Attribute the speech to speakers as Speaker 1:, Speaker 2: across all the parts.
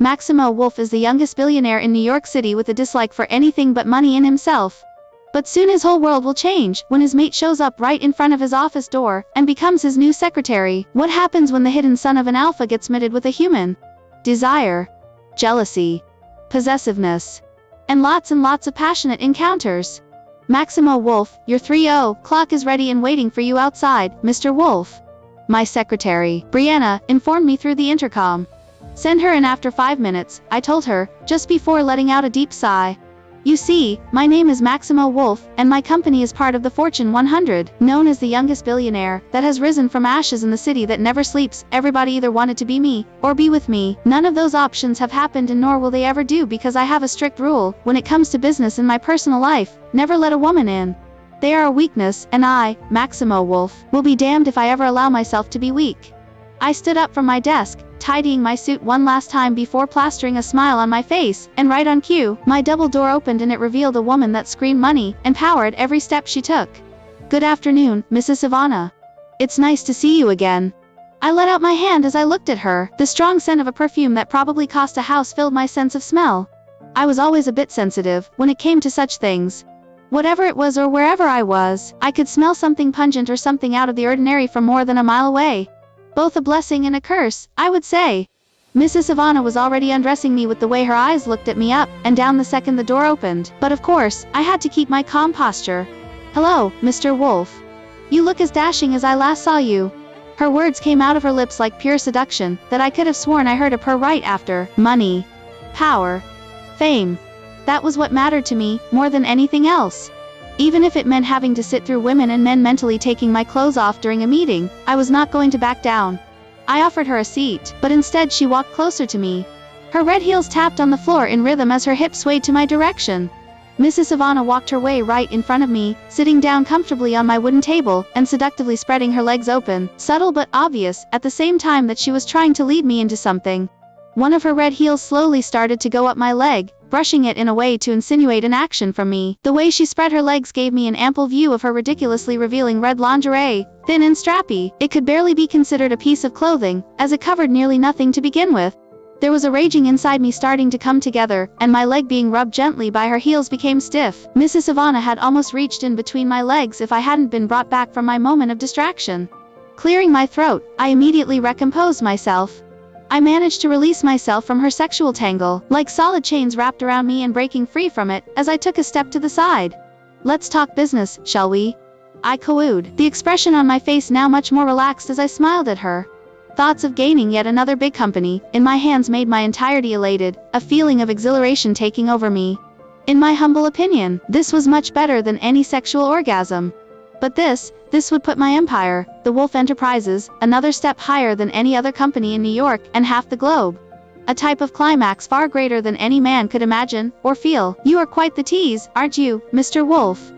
Speaker 1: Maximo Wolff is the youngest billionaire in New York City with a dislike for anything but money and himself. But soon his whole world will change when his mate shows up right in front of his office door and becomes his new secretary. What happens when the hidden son of an alpha gets mated with a human? Desire, jealousy, possessiveness, and lots of passionate encounters. Maximo Wolff, your 3:00 clock is ready and waiting for you outside, Mr. Wolff. My secretary, Brianna, informed me through the intercom. Send her in after 5 minutes, I told her, just before letting out a deep sigh. You see, my name is Maximo Wolff, and my company is part of the Fortune 100, known as the youngest billionaire, that has risen from ashes in the city that never sleeps. Everybody either wanted to be me, or be with me. None of those options have happened and nor will they ever do because I have a strict rule, when it comes to business and my personal life, never let a woman in. They are a weakness, and I, Maximo Wolff, will be damned if I ever allow myself to be weak. I stood up from my desk, tidying my suit one last time before plastering a smile on my face, and right on cue, my double door opened and it revealed a woman that screamed money and power at every step she took. Good afternoon, Mrs. Ivana. It's nice to see you again. I let out my hand as I looked at her. The strong scent of a perfume that probably cost a house filled my sense of smell. I was always a bit sensitive when it came to such things. Whatever it was or wherever I was, I could smell something pungent or something out of the ordinary from more than a mile away. Both a blessing and a curse, I would say. Mrs. Ivana was already undressing me with the way her eyes looked at me up and down the second the door opened, but of course, I had to keep my calm posture. Hello, Mr. Wolff. You look as dashing as I last saw you. Her words came out of her lips like pure seduction, that I could have sworn I heard of her right after. Money, power, fame. That was what mattered to me, more than anything else. Even if it meant having to sit through women and men mentally taking my clothes off during a meeting, I was not going to back down. I offered her a seat, but instead she walked closer to me. Her red heels tapped on the floor in rhythm as her hips swayed to my direction. Mrs. Ivana walked her way right in front of me, sitting down comfortably on my wooden table and seductively spreading her legs open, subtle but obvious, at the same time that she was trying to lead me into something. One of her red heels slowly started to go up my leg, brushing it in a way to insinuate an action from me. The way she spread her legs gave me an ample view of her ridiculously revealing red lingerie, thin and strappy. It could barely be considered a piece of clothing, as it covered nearly nothing to begin with. There was a raging inside me starting to come together, and my leg being rubbed gently by her heels became stiff. Mrs. Ivana had almost reached in between my legs if I hadn't been brought back from my moment of distraction. Clearing my throat, I immediately recomposed myself. I managed to release myself from her sexual tangle, like solid chains wrapped around me and breaking free from it, as I took a step to the side. Let's talk business, shall we? I cooed, the expression on my face now much more relaxed as I smiled at her. Thoughts of gaining yet another big company in my hands made my entirety elated, a feeling of exhilaration taking over me. In my humble opinion, this was much better than any sexual orgasm. But this would put my empire, the Wolff Enterprises, another step higher than any other company in New York and half the globe. A type of climax far greater than any man could imagine or feel. You are quite the tease, aren't you, Mr. Wolff?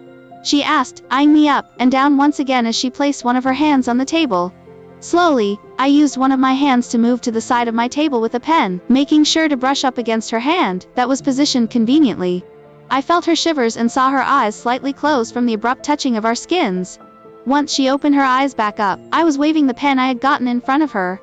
Speaker 1: She asked, eyeing me up and down once again as she placed one of her hands on the table. Slowly, I used one of my hands to move to the side of my table with a pen, making sure to brush up against her hand, that was positioned conveniently. I felt her shivers and saw her eyes slightly close from the abrupt touching of our skins. Once she opened her eyes back up, I was waving the pen I had gotten in front of her.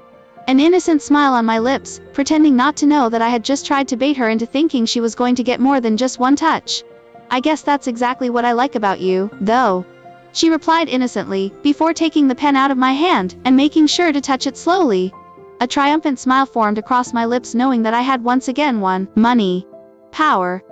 Speaker 1: An innocent smile on my lips, pretending not to know that I had just tried to bait her into thinking she was going to get more than just one touch. I guess that's exactly what I like about you, though. She replied innocently, before taking the pen out of my hand and making sure to touch it slowly. A triumphant smile formed across my lips knowing that I had once again won. Money, power,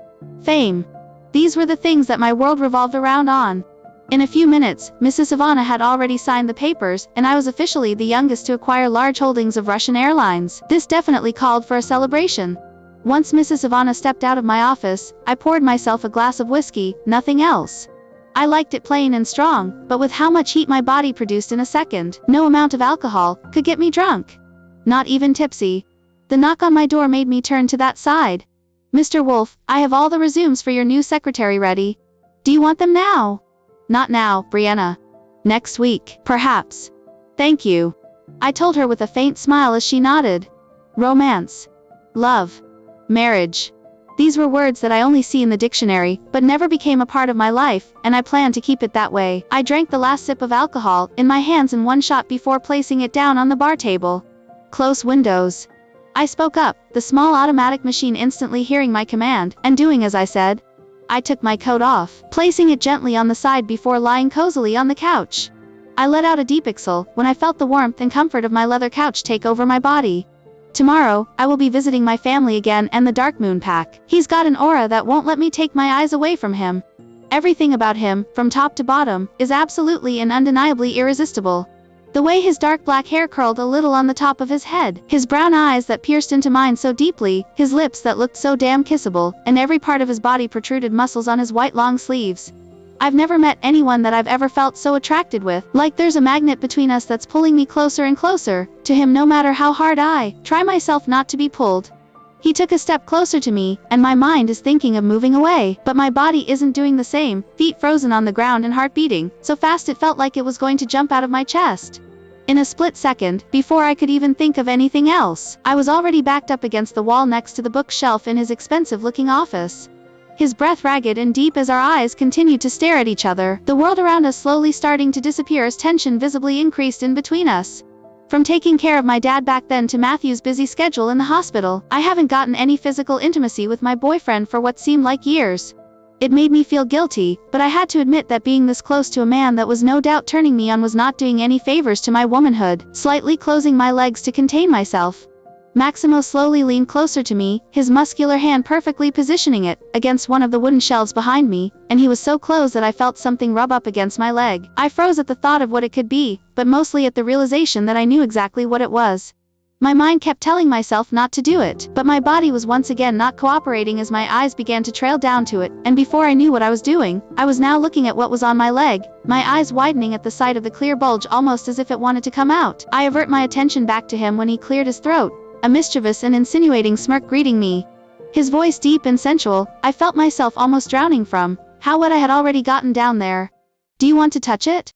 Speaker 1: fame. These were the things that my world revolved around on. In a few minutes, Mrs. Ivana had already signed the papers, and I was officially the youngest to acquire large holdings of Russian airlines. This definitely called for a celebration. Once Mrs. Ivana stepped out of my office, I poured myself a glass of whiskey, nothing else. I liked it plain and strong, but with how much heat my body produced in a second, no amount of alcohol could get me drunk. Not even tipsy. The knock on my door made me turn to that side. Mr. Wolff, I have all the resumes for your new secretary ready. Do you want them now? Not now, Brianna. Next week, perhaps. Thank you. I told her with a faint smile as she nodded. Romance. Love. Marriage. These were words that I only see in the dictionary, but never became a part of my life, and I plan to keep it that way. I drank the last sip of alcohol in my hands in one shot before placing it down on the bar table. Close windows. I spoke up, the small automatic machine instantly hearing my command, and doing as I said. I took my coat off, placing it gently on the side before lying cozily on the couch. I let out a deep exhale when I felt the warmth and comfort of my leather couch take over my body. Tomorrow, I will be visiting my family again and the Dark Moon Pack. He's got an aura that won't let me take my eyes away from him. Everything about him, from top to bottom, is absolutely and undeniably irresistible. The way his dark black hair curled a little on the top of his head, his brown eyes that pierced into mine so deeply, his lips that looked so damn kissable, and every part of his body protruded muscles on his white long sleeves. I've never met anyone that I've ever felt so attracted with, like there's a magnet between us that's pulling me closer and closer to him no matter how hard I try myself not to be pulled. He took a step closer to me, and my mind is thinking of moving away, but my body isn't doing the same, feet frozen on the ground and heart beating, so fast it felt like it was going to jump out of my chest. In a split second, before I could even think of anything else, I was already backed up against the wall next to the bookshelf in his expensive-looking office. His breath ragged and deep as our eyes continued to stare at each other, the world around us slowly starting to disappear as tension visibly increased in between us. From taking care of my dad back then to Matthew's busy schedule in the hospital, I haven't gotten any physical intimacy with my boyfriend for what seemed like years. It made me feel guilty, but I had to admit that being this close to a man that was no doubt turning me on was not doing any favors to my womanhood, slightly closing my legs to contain myself. Maximo slowly leaned closer to me, his muscular hand perfectly positioning it against one of the wooden shelves behind me, and he was so close that I felt something rub up against my leg. I froze at the thought of what it could be, but mostly at the realization that I knew exactly what it was. My mind kept telling myself not to do it, but my body was once again not cooperating as my eyes began to trail down to it, and before I knew what I was doing, I was now looking at what was on my leg, my eyes widening at the sight of the clear bulge almost as if it wanted to come out. I avert my attention back to him when he cleared his throat, a mischievous and insinuating smirk greeting me. His voice deep and sensual, I felt myself almost drowning from how wet I had already gotten down there. "Do you want to touch it?"